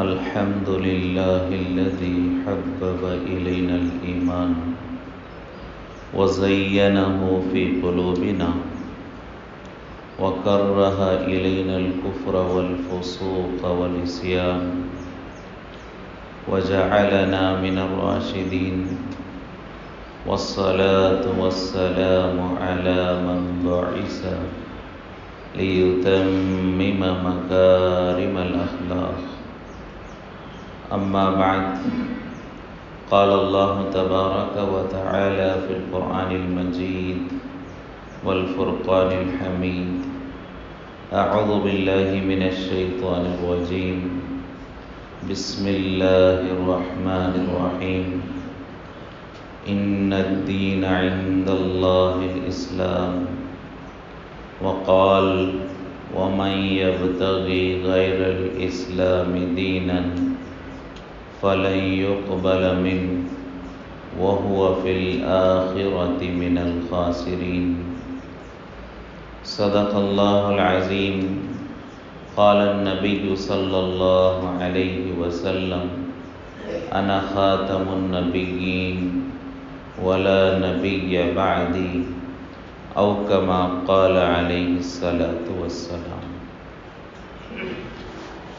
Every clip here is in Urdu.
الحمد لله الذي حبب إلينا الإيمان وزينه في قلوبنا وكره إلينا الكفر والفسوق والعصيان وجعلنا من الراشدين والصلاة والسلام على من بعث ليتمم مكارم الأخلاق. أما بعد، قال الله تبارك وتعالى في القرآن المجيد والفرقان الحميد: أعوذ بالله من الشيطان الرجيم، بسم الله الرحمن الرحيم. إن الدين عند الله الإسلام. وقال: ومن يبتغي غير الإسلام دينا فلن يقبل منه وهو في الآخرة من الخاسرين. صدق الله العظيم. قال النبي صلى الله عليه وسلم: أنا خاتم النبيين ولا نبي بعدي، او كما قال علیہ الصلاۃ والسلام.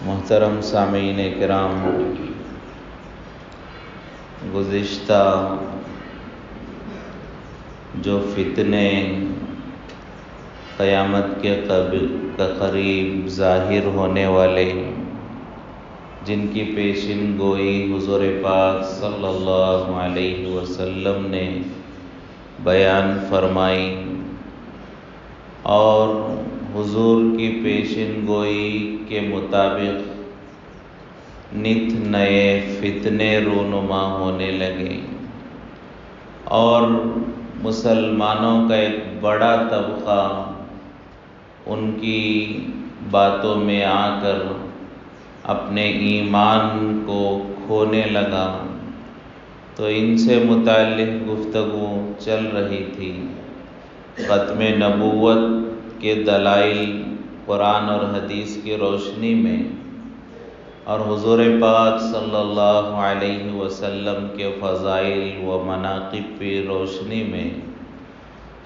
محترم سامعین کرام، گزشتہ جو فتنے قیامت کے قریب ظاہر ہونے والے، جن کی پیشن گوئی حضور پاک صلی اللہ علیہ وسلم نے بیان فرمائی، اور حضور کی پیشن گوئی کے مطابق نت نئے فتنے رونما ہونے لگے، اور مسلمانوں کا ایک بڑا طبقہ ان کی باتوں میں آ کر اپنے ایمان کو کھونے لگا. تو ان سے متعلق گفتگو چل رہی تھی. ختم نبوت کے دلائل قرآن اور حدیث کی روشنی میں، اور حضور پاک صلی اللہ علیہ وسلم کے فضائل و مناقب کی روشنی میں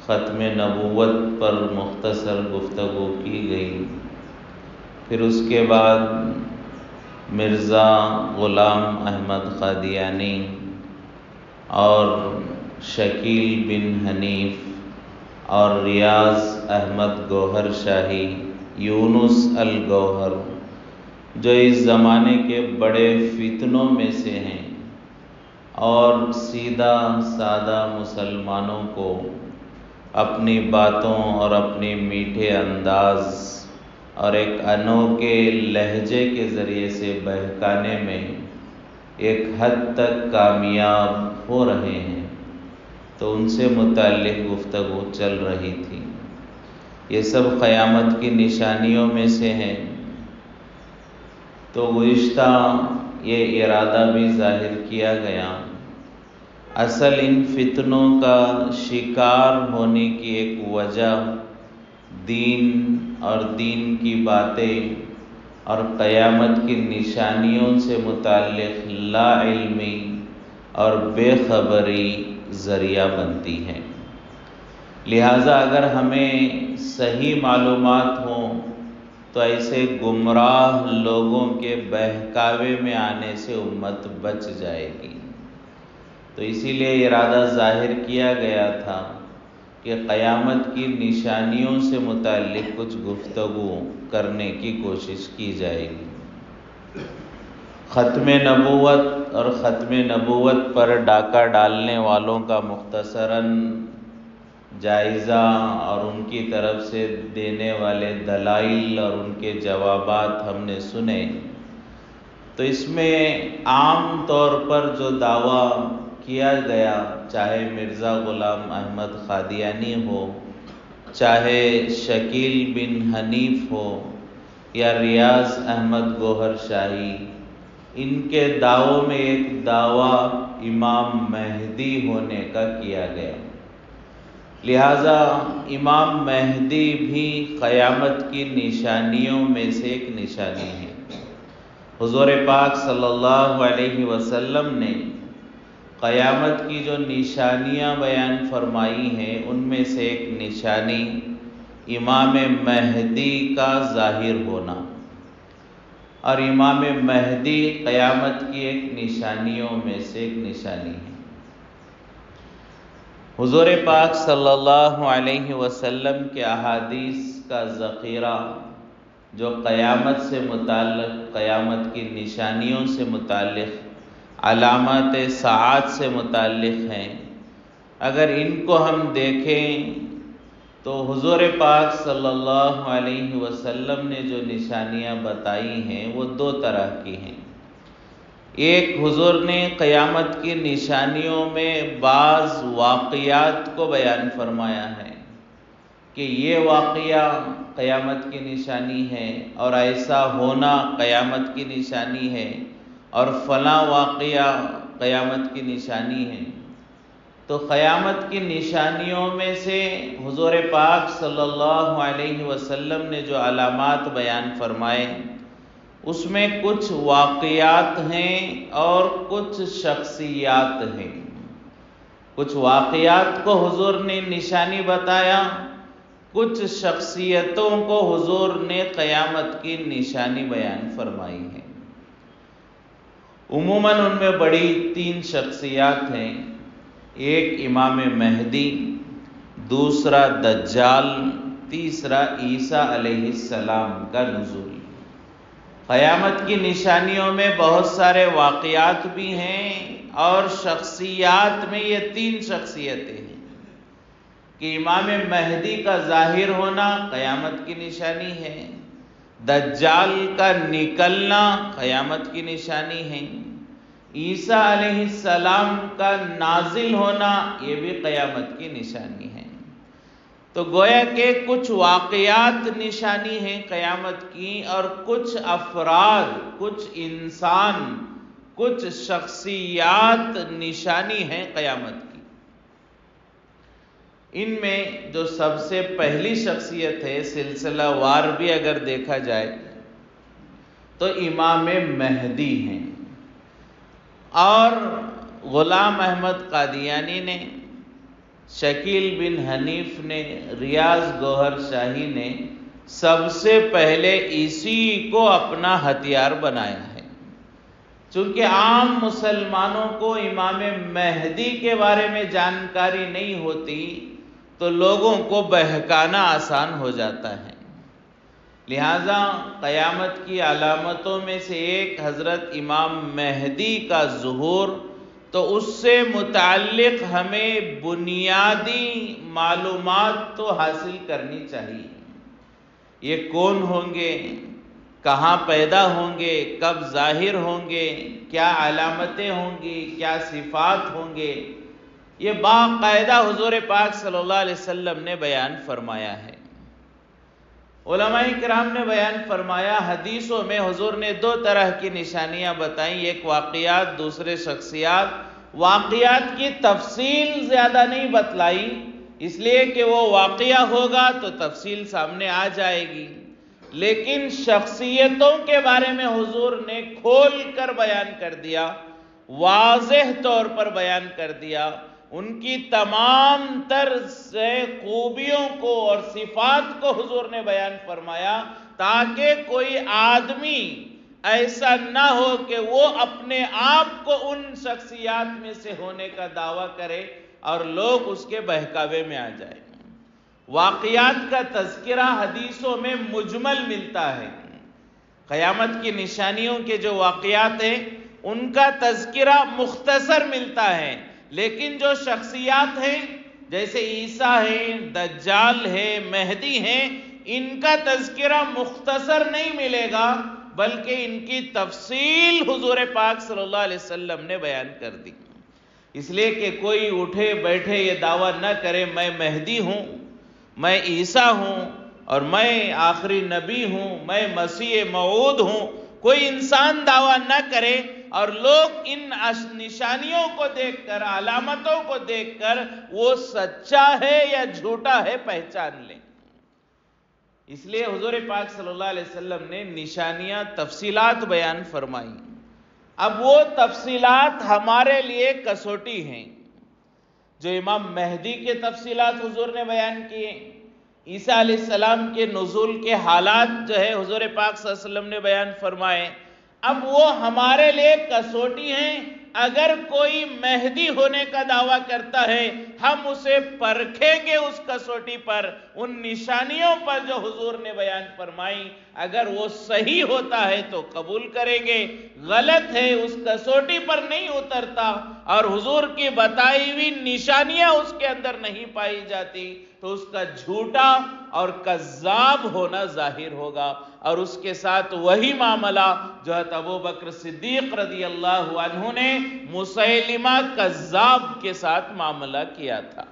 ختم نبوت پر مختصر گفتگو کی گئی. پھر اس کے بعد مرزا غلام احمد قادیانی اور شکیل بن حنیف اور ریاض احمد گوہر شاہی، یونس الگوہر، جو اس زمانے کے بڑے فتنوں میں سے ہیں اور سیدھا سادہ مسلمانوں کو اپنی باتوں اور اپنے میٹھے انداز اور ایک انوکھے لہجے کے ذریعے سے بہکانے میں ایک حد تک کامیاب ہو رہے ہیں، تو ان سے متعلق گفتگو چل رہی تھی. یہ سب قیامت کی نشانیوں میں سے ہیں. تو گزشتہ یہ ارادہ بھی ظاہر کیا گیا، اصل ان فتنوں کا شکار ہونے کی ایک وجہ دین اور دین کی باتیں اور قیامت کی نشانیوں سے متعلق لا علمی اور بے خبری ذریعہ بنتی ہے. لہٰذا اگر ہمیں صحیح معلومات ہوں تو ایسے گمراہ لوگوں کے بہکاوے میں آنے سے امت بچ جائے گی. تو اسی لیے ارادہ ظاہر کیا گیا تھا کہ قیامت کی نشانیوں سے متعلق کچھ گفتگو کرنے کی کوشش کی جائے گی. ختم نبوت اور ختم نبوت پر ڈاکہ ڈالنے والوں کا مختصراً جائزہ اور ان کی طرف سے دینے والے دلائل اور ان کے جوابات ہم نے سنے. تو اس میں عام طور پر جو دعویٰ کیا گیا، چاہے مرزا غلام احمد قادیانی ہو، چاہے شکیل بن حنیف ہو یا ریاض احمد گوہر شاہی، ان کے دعووں میں ایک دعویٰ امام مہدی ہونے کا کیا گیا. لہذا امام مہدی بھی قیامت کی نشانیوں میں سے ایک نشانی ہے. حضور پاک صلی اللہ علیہ وسلم نے قیامت کی جو نشانیاں بیان فرمائی ہیں ان میں سے ایک نشانی امام مہدی کا ظاہر ہونا، اور امام مہدی قیامت کی ایک نشانیوں میں سے ایک نشانی ہے۔ حضور پاک صلی اللہ علیہ وسلم کے احادیث کا ذخیرہ جو قیامت سے متعلق، قیامت کی نشانیوں سے متعلق، علامات ساعات سے متعلق ہیں، اگر ان کو ہم دیکھیں تو حضور پاک صلی اللہ علیہ وسلم نے جو نشانیاں بتائی ہیں وہ دو طرح کی ہیں۔ ایک، حضور نے قیامت کی نشانیوں میں بعض واقعات کو بیان فرمایا ہے کہ یہ واقعہ قیامت کی نشانی ہے، اور ایسا ہونا قیامت کی نشانی ہے، اور فلاں واقعہ قیامت کی نشانی ہے۔ تو قیامت کی نشانیوں میں سے حضور پاک صلی اللہ علیہ وسلم نے جو علامات بیان فرمائے اس میں کچھ واقعات ہیں اور کچھ شخصیات ہیں۔ کچھ واقعات کو حضور نے نشانی بتایا، کچھ شخصیتوں کو حضور نے قیامت کی نشانی بیان فرمائی ہے۔ عموماً ان میں بڑی تین شخصیات ہیں، ایک امام مہدی، دوسرا دجال، تیسرا عیسیٰ علیہ السلام کا نزول۔ قیامت کی نشانیوں میں بہت سارے واقعات بھی ہیں اور شخصیات میں یہ تین شخصیتیں ہیں کہ امام مہدی کا ظاہر ہونا قیامت کی نشانی ہے، دجال کا نکلنا قیامت کی نشانی ہے، عیسیٰ علیہ السلام کا نازل ہونا یہ بھی قیامت کی نشانی ہے۔ تو گویا کہ کچھ واقعات نشانی ہیں قیامت کی، اور کچھ افراد، کچھ انسان، کچھ شخصیات نشانی ہیں قیامت کی۔ ان میں جو سب سے پہلی شخصیت ہے، سلسلہ وار بھی اگر دیکھا جائے تو امام مہدی ہیں، اور غلام احمد قادیانی نے، شکیل بن حنیف نے، ریاض گوہر شاہی نے سب سے پہلے اسی کو اپنا ہتھیار بنایا ہے۔ چونکہ عام مسلمانوں کو امام مہدی کے بارے میں جانکاری نہیں ہوتی تو لوگوں کو بہکانا آسان ہو جاتا ہے، لہذا قیامت کی علامتوں میں سے ایک حضرت امام مہدی کا ظہور، تو اس سے متعلق ہمیں بنیادی معلومات تو حاصل کرنی چاہیے۔ یہ کون ہوں گے، کہاں پیدا ہوں گے، کب ظاہر ہوں گے، کیا علامتیں ہوں گی، کیا صفات ہوں گے، یہ باقاعدہ حضور پاک صلی اللہ علیہ وسلم نے بیان فرمایا ہے۔ علماء کرام نے بیان فرمایا، حدیثوں میں حضور نے دو طرح کی نشانیاں بتائیں، ایک واقعات، دوسرے شخصیات۔ واقعات کی تفصیل زیادہ نہیں بتلائی، اس لیے کہ وہ واقعہ ہوگا تو تفصیل سامنے آ جائے گی، لیکن شخصیتوں کے بارے میں حضور نے کھول کر بیان کر دیا، واضح طور پر بیان کر دیا، ان کی تمام تر خوبیوں کو اور صفات کو حضور نے بیان فرمایا، تاکہ کوئی آدمی ایسا نہ ہو کہ وہ اپنے آپ کو ان شخصیات میں سے ہونے کا دعویٰ کرے اور لوگ اس کے بہکاوے میں آ جائیں۔ واقعات کا تذکرہ حدیثوں میں مجمل ملتا ہے، قیامت کی نشانیوں کے جو واقعات ہیں ان کا تذکرہ مختصر ملتا ہے، لیکن جو شخصیات ہیں جیسے عیسیٰ ہیں، دجال ہے، مہدی ہیں، ان کا تذکرہ مختصر نہیں ملے گا، بلکہ ان کی تفصیل حضور پاک صلی اللہ علیہ وسلم نے بیان کر دی۔ اس لیے کہ کوئی اٹھے بیٹھے یہ دعویٰ نہ کرے میں مہدی ہوں، میں عیسیٰ ہوں، اور میں آخری نبی ہوں، میں مسیح موعود ہوں، کوئی انسان دعویٰ نہ کرے اور لوگ ان نشانیوں کو دیکھ کر، علامتوں کو دیکھ کر وہ سچا ہے یا جھوٹا ہے پہچان لیں۔ اس لیے حضور پاک صلی اللہ علیہ وسلم نے نشانیاں تفصیلات بیان فرمائی. اب وہ تفصیلات ہمارے لیے کسوٹی ہیں. جو امام مہدی کے تفصیلات حضور نے بیان کیے، عیسیٰ علیہ السلام کے نزول کے حالات جو ہے حضور پاک صلی اللہ علیہ وسلم نے بیان فرمائے، اب وہ ہمارے لیے کسوٹی ہیں. اگر کوئی مہدی ہونے کا دعویٰ کرتا ہے، ہم اسے پرکھیں گے اس کسوٹی پر، ان نشانیوں پر جو حضور نے بیان فرمائی. اگر وہ صحیح ہوتا ہے تو قبول کریں گے، غلط ہے اس کسوٹی پر نہیں اترتا اور حضور کی بتائی ہوئی نشانیاں اس کے اندر نہیں پائی جاتی تو اس کا جھوٹا اور کذاب ہونا ظاہر ہوگا. اور اس کے ساتھ وہی معاملہ جو حضرت ابوبکر صدیق رضی اللہ عنہ نے مسیلمہ کذاب کے ساتھ معاملہ کیا تھا.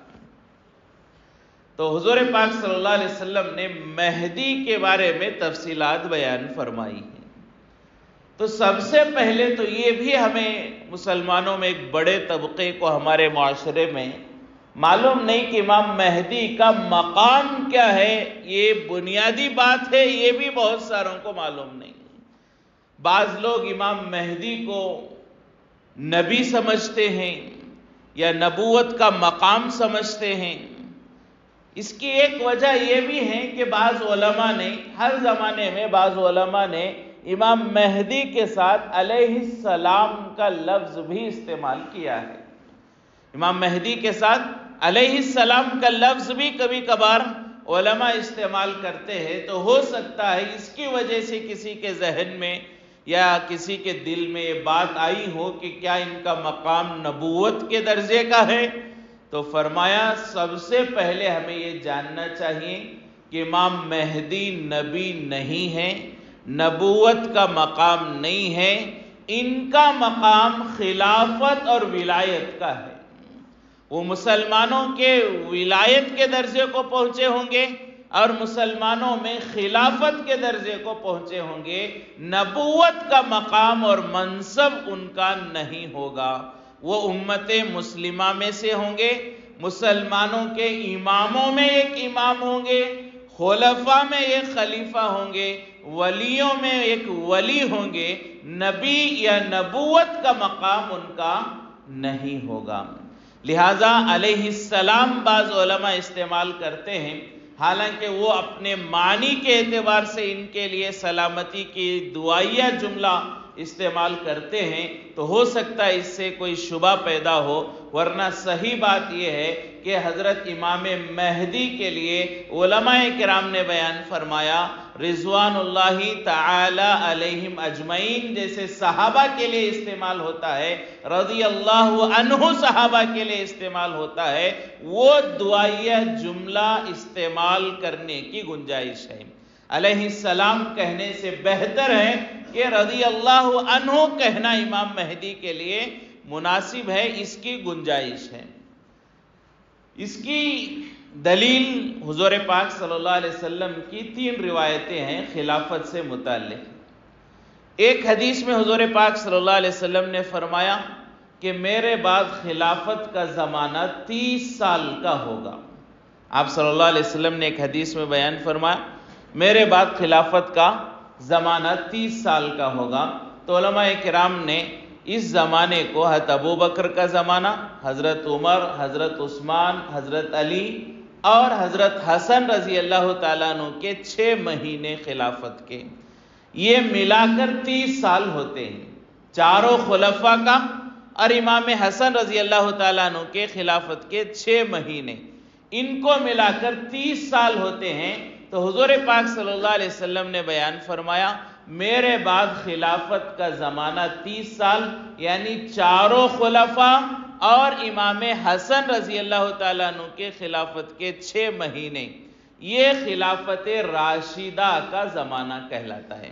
تو حضور پاک صلی اللہ علیہ وسلم نے مہدی کے بارے میں تفصیلات بیان فرمائی ہیں. تو سب سے پہلے تو یہ بھی ہمیں مسلمانوں میں ایک بڑے طبقے کو ہمارے معاشرے میں معلوم نہیں کہ امام مہدی کا مقام کیا ہے. یہ بنیادی بات ہے، یہ بھی بہت ساروں کو معلوم نہیں. بعض لوگ امام مہدی کو نبی سمجھتے ہیں یا نبوت کا مقام سمجھتے ہیں. اس کی ایک وجہ یہ بھی ہے کہ بعض علماء نے ہر زمانے میں امام مہدی کے ساتھ علیہ السلام کا لفظ بھی استعمال کیا ہے. امام مہدی کے ساتھ علیہ السلام کا لفظ بھی کبھی کبھار علماء استعمال کرتے ہیں. تو ہو سکتا ہے اس کی وجہ سے کسی کے ذہن میں یا کسی کے دل میں یہ بات آئی ہو کہ کیا ان کا مقام نبوت کے درجے کا ہے. تو فرمایا سب سے پہلے ہمیں یہ جاننا چاہیے کہ امام مہدی نبی نہیں ہے، نبوت کا مقام نہیں ہے. ان کا مقام خلافت اور ولایت کا ہے. وہ مسلمانوں کے ولایت کے درجے کو پہنچے ہوں گے اور مسلمانوں میں خلافت کے درجے کو پہنچے ہوں گے. نبوت کا مقام اور منصب ان کا نہیں ہوگا. وہ امت مسلمہ میں سے ہوں گے، مسلمانوں کے اماموں میں ایک امام ہوں گے، خلفاء میں ایک خلیفہ ہوں گے، ولیوں میں ایک ولی ہوں گے. نبی یا نبوت کا مقام ان کا نہیں ہوگا. لہذا علیہ السلام بعض علماء استعمال کرتے ہیں، حالانکہ وہ اپنے معنی کے اعتبار سے ان کے لیے سلامتی کی دعائیہ جملہ استعمال کرتے ہیں. تو ہو سکتا ہے اس سے کوئی شبہ پیدا ہو، ورنہ صحیح بات یہ ہے کہ حضرت امام مہدی کے لیے علماء کرام نے بیان فرمایا رضوان اللہ تعالی علیہم اجمعین، جیسے صحابہ کے لیے استعمال ہوتا ہے، رضی اللہ عنہ صحابہ کے لیے استعمال ہوتا ہے، وہ دعائیہ جملہ استعمال کرنے کی گنجائش ہے. علیہ السلام کہنے سے بہتر ہے کہ رضی اللہ عنہ کہنا امام مہدی کے لیے مناسب ہے، اس کی گنجائش ہے. اس کی دلیل حضور پاک صلی اللہ علیہ وسلم کی 3 روایتیں ہیں خلافت سے متعلق. ایک حدیث میں حضور پاک صلی اللہ علیہ وسلم نے فرمایا کہ میرے بعد خلافت کا زمانہ 30 سال کا ہوگا. آپ صلی اللہ علیہ وسلم نے ایک حدیث میں بیان فرمایا میرے بعد خلافت کا زمانہ 30 سال کا ہوگا. تو علماء کرام نے اس زمانے کو حضرت ابوبکر کا زمانہ، حضرت عمر، حضرت عثمان، حضرت علی اور حضرت حسن رضی اللہ تعالیٰ عنہ کے 6 مہینے خلافت کے، یہ ملا کر 30 سال ہوتے ہیں. چاروں خلفاء کا اور امام حسن رضی اللہ تعالیٰ عنہ کے خلافت کے 6 مہینے، ان کو ملا کر 30 سال ہوتے ہیں. تو حضور پاک صلی اللہ علیہ وسلم نے بیان فرمایا میرے بعد خلافت کا زمانہ 30 سال، یعنی چاروں خلفاء اور امام حسن رضی اللہ تعالیٰ عنہ کے خلافت کے 6 مہینے، یہ خلافت راشدہ کا زمانہ کہلاتا ہے.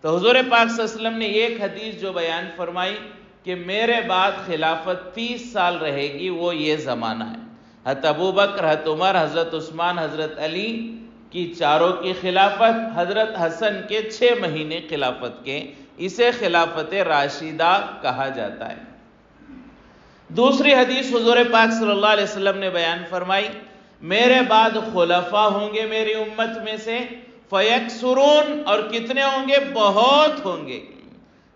تو حضور پاک صلی اللہ علیہ وسلم نے ایک حدیث جو بیان فرمائی کہ میرے بعد خلافت 30 سال رہے گی، وہ یہ زمانہ ہے. حضرت ابوبکر، حضرت عمر، حضرت عثمان، حضرت علی کی چاروں کی خلافت، حضرت حسن کے 6 مہینے خلافت کے، اسے خلافت راشدہ کہا جاتا ہے. دوسری حدیث حضور پاک صلی اللہ علیہ وسلم نے بیان فرمائی میرے بعد خلفاء ہوں گے میری امت میں سے، فیکسرون، اور کتنے ہوں گے؟ بہت ہوں گے،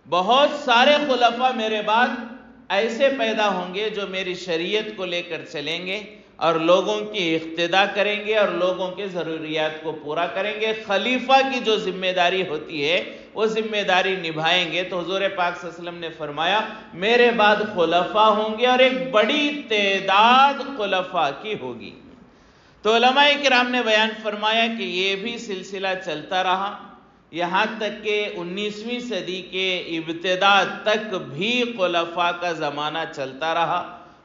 بہت سارے خلفاء میرے بعد ایسے پیدا ہوں گے جو میری شریعت کو لے کر چلیں گے اور لوگوں کی اقتداء کریں گے اور لوگوں کے ضروریات کو پورا کریں گے۔ خلیفہ کی جو ذمہ داری ہوتی ہے وہ ذمہ داری نبھائیں گے۔ تو حضور پاک صلی اللہ علیہ وسلم نے فرمایا میرے بعد خلفاء ہوں گے اور ایک بڑی تعداد خلفاء کی ہوگی۔ تو علماء کرام نے بیان فرمایا کہ یہ بھی سلسلہ چلتا رہا یہاں تک کہ 19ویں صدی کے ابتدا تک بھی خلفاء کا زمانہ چلتا رہا۔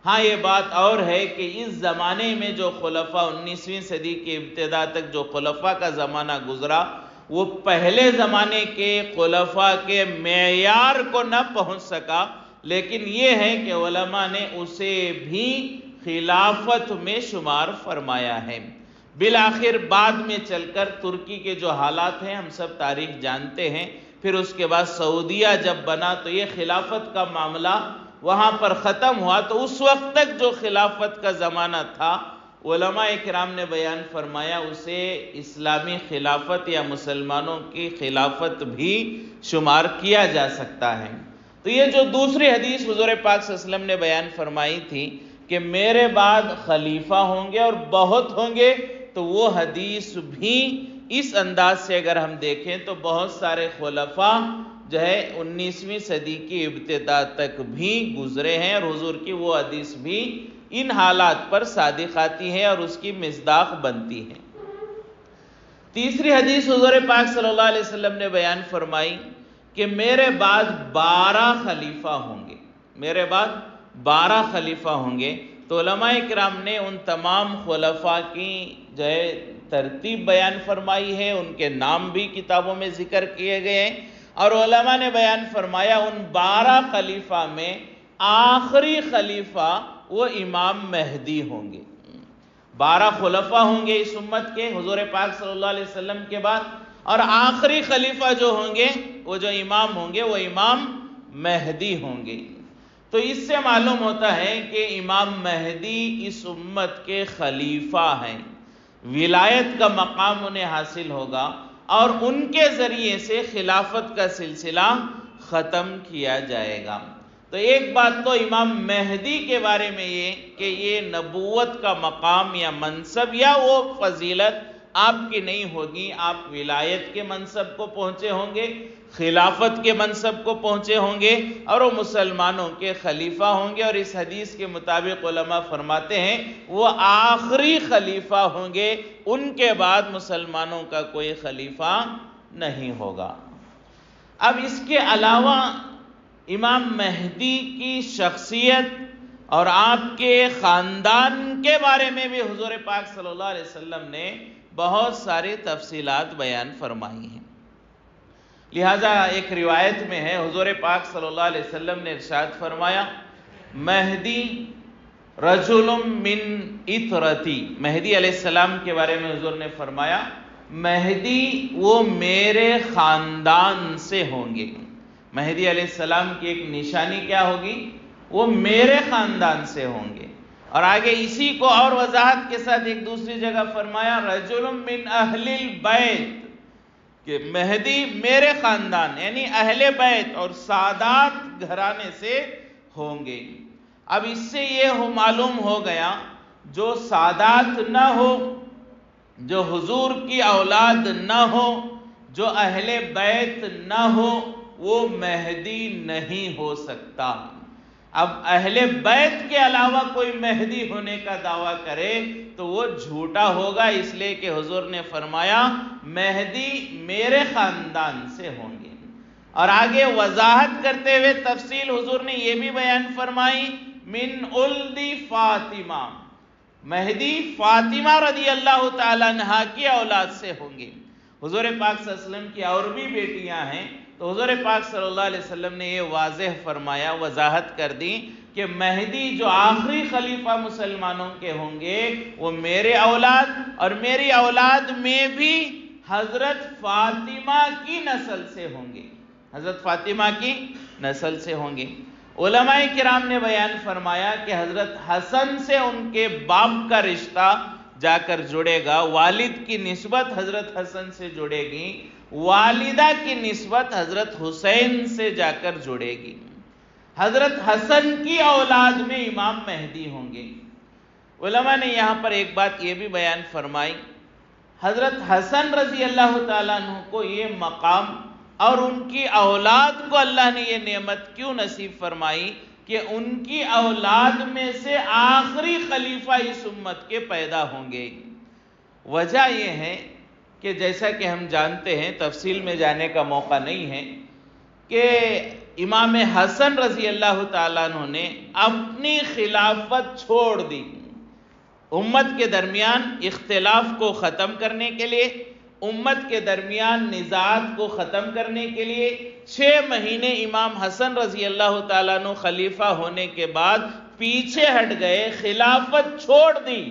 ہاں یہ بات اور ہے کہ اس زمانے میں جو خلفاء 19ویں صدی کے ابتدا تک جو خلفاء کا زمانہ گزرا وہ پہلے زمانے کے خلفاء کے معیار کو نہ پہنچ سکا، لیکن یہ ہے کہ علماء نے اسے بھی خلافت میں شمار فرمایا ہے۔ بالآخر بعد میں چل کر ترکی کے جو حالات ہیں ہم سب تاریخ جانتے ہیں، پھر اس کے بعد سعودیہ جب بنا تو یہ خلافت کا معاملہ وہاں پر ختم ہوا۔ تو اس وقت تک جو خلافت کا زمانہ تھا علماء کرام نے بیان فرمایا اسے اسلامی خلافت یا مسلمانوں کی خلافت بھی شمار کیا جا سکتا ہے۔ تو یہ جو دوسری حدیث حضور پاک صلی اللہ علیہ وسلم نے بیان فرمائی تھی کہ میرے بعد خلیفہ ہوں گے اور بہت ہوں گے، تو وہ حدیث بھی اس انداز سے اگر ہم دیکھیں تو بہت سارے خلفاء جو ہے 19ویں صدی کی ابتدا تک بھی گزرے ہیں، اور حضور کی وہ حدیث بھی ان حالات پر صادق آتی ہے اور اس کی مصداق بنتی ہے۔ تیسری حدیث حضور پاک صلی اللہ علیہ وسلم نے بیان فرمائی کہ میرے بعد 12 خلیفہ ہوں گے، میرے بعد 12 خلیفہ ہوں گے۔ تو علماء کرام نے ان تمام خلفاء کی جو ہے ترتیب بیان فرمائی ہے، ان کے نام بھی کتابوں میں ذکر کیے گئے ہیں، اور علماء نے بیان فرمایا ان 12 خلیفہ میں آخری خلیفہ وہ امام مہدی ہوں گے۔ 12 خلفاء ہوں گے اس امت کے حضور پاک صلی اللہ علیہ وسلم کے بعد، اور آخری خلیفہ جو ہوں گے وہ جو امام ہوں گے وہ امام مہدی ہوں گے۔ تو اس سے معلوم ہوتا ہے کہ امام مہدی اس امت کے خلیفہ ہیں، ولایت کا مقام انہیں حاصل ہوگا اور ان کے ذریعے سے خلافت کا سلسلہ ختم کیا جائے گا۔ تو ایک بات تو امام مہدی کے بارے میں یہ کہ یہ نبوت کا مقام یا منصب یا وہ فضیلت آپ کی نہیں ہوگی، آپ ولایت کے منصب کو پہنچے ہوں گے، خلافت کے منصب کو پہنچے ہوں گے، اور وہ مسلمانوں کے خلیفہ ہوں گے، اور اس حدیث کے مطابق علماء فرماتے ہیں وہ آخری خلیفہ ہوں گے، ان کے بعد مسلمانوں کا کوئی خلیفہ نہیں ہوگا۔ اب اس کے علاوہ امام مہدی کی شخصیت اور آپ کے خاندان کے بارے میں بھی حضور پاک صلی اللہ علیہ وسلم نے بہت ساری تفصیلات بیان فرمائی ہیں۔ لہذا ایک روایت میں ہے حضور پاک صلی اللہ علیہ وسلم نے ارشاد فرمایا مہدی رجل من اطرتی، مہدی علیہ السلام کے بارے میں حضور نے فرمایا مہدی وہ میرے خاندان سے ہوں گے۔ مہدی علیہ السلام کی ایک نشانی کیا ہوگی؟ وہ میرے خاندان سے ہوں گے۔ اور آگے اسی کو اور وضاحت کے ساتھ ایک دوسری جگہ فرمایا رجل من اہل البیت، کہ مہدی میرے خاندان یعنی اہل بیت اور سادات گھرانے سے ہوں گے۔ اب اس سے یہ معلوم ہو گیا جو سادات نہ ہو، جو حضور کی اولاد نہ ہو، جو اہل بیت نہ ہو، وہ مہدی نہیں ہو سکتا۔ اب اہل بیت کے علاوہ کوئی مہدی ہونے کا دعویٰ کرے تو وہ جھوٹا ہوگا، اس لیے کہ حضور نے فرمایا مہدی میرے خاندان سے ہوں گے۔ اور آگے وضاحت کرتے ہوئے تفصیل حضور نے یہ بھی بیان فرمائی من اولد فاطمہ، مہدی فاطمہ رضی اللہ تعالیٰ عنہا کی اولاد سے ہوں گے۔ حضور پاک صلی اللہ علیہ وسلم کی اور بھی بیٹیاں ہیں، تو حضور پاک صلی اللہ علیہ وسلم نے یہ واضح فرمایا، وضاحت کر دی کہ مہدی جو آخری خلیفہ مسلمانوں کے ہوں گے وہ میرے اولاد اور میری اولاد میں بھی حضرت فاطمہ کی نسل سے ہوں گے، حضرت فاطمہ کی نسل سے ہوں گے۔ علماء کرام نے بیان فرمایا کہ حضرت حسن سے ان کے باپ کا رشتہ جا کر جڑے گا، والد کی نسبت حضرت حسن سے جڑے گی، والدہ کی نسبت حضرت حسین سے جا کر جڑے گی۔ حضرت حسن کی اولاد میں امام مہدی ہوں گے۔ علماء نے یہاں پر ایک بات یہ بھی بیان فرمائی، حضرت حسن رضی اللہ تعالیٰ عنہ کو یہ مقام اور ان کی اولاد کو اللہ نے یہ نعمت کیوں نصیب فرمائی کہ ان کی اولاد میں سے آخری خلیفہ اس امت کے پیدا ہوں گے؟ وجہ یہ ہے کہ جیسا کہ ہم جانتے ہیں، تفصیل میں جانے کا موقع نہیں ہے، کہ امام حسن رضی اللہ تعالیٰ عنہ نے اپنی خلافت چھوڑ دی امت کے درمیان اختلاف کو ختم کرنے کے لیے، امت کے درمیان نزاعات کو ختم کرنے کے لیے 6 مہینے امام حسن رضی اللہ تعالیٰ عنہ خلیفہ ہونے کے بعد پیچھے ہٹ گئے، خلافت چھوڑ دی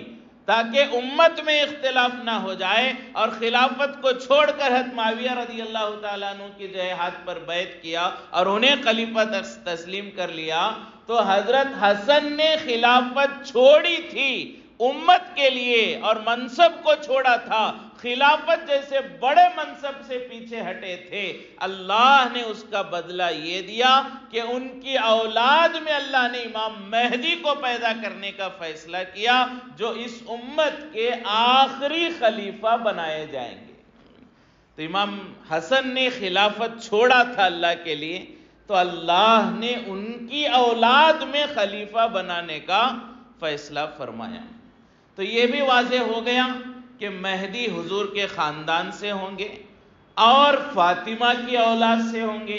تاکہ امت میں اختلاف نہ ہو جائے، اور خلافت کو چھوڑ کر حضرت معاویہ رضی اللہ تعالیٰ عنہ کی ہاتھ پر بیعت کیا اور انہیں خلیفہ تسلیم کر لیا۔ تو حضرت حسن نے خلافت چھوڑی تھی امت کے لیے اور منصب کو چھوڑا تھا، خلافت جیسے بڑے منصب سے پیچھے ہٹے تھے۔ اللہ نے اس کا بدلہ یہ دیا کہ ان کی اولاد میں اللہ نے امام مہدی کو پیدا کرنے کا فیصلہ کیا، جو اس امت کے آخری خلیفہ بنائے جائیں گے۔ تو امام حسن نے خلافت چھوڑا تھا اللہ کے لیے، تو اللہ نے ان کی اولاد میں خلیفہ بنانے کا فیصلہ فرمایا۔ تو یہ بھی واضح ہو گیا کہ مہدی حضور کے خاندان سے ہوں گے اور فاطمہ کی اولاد سے ہوں گے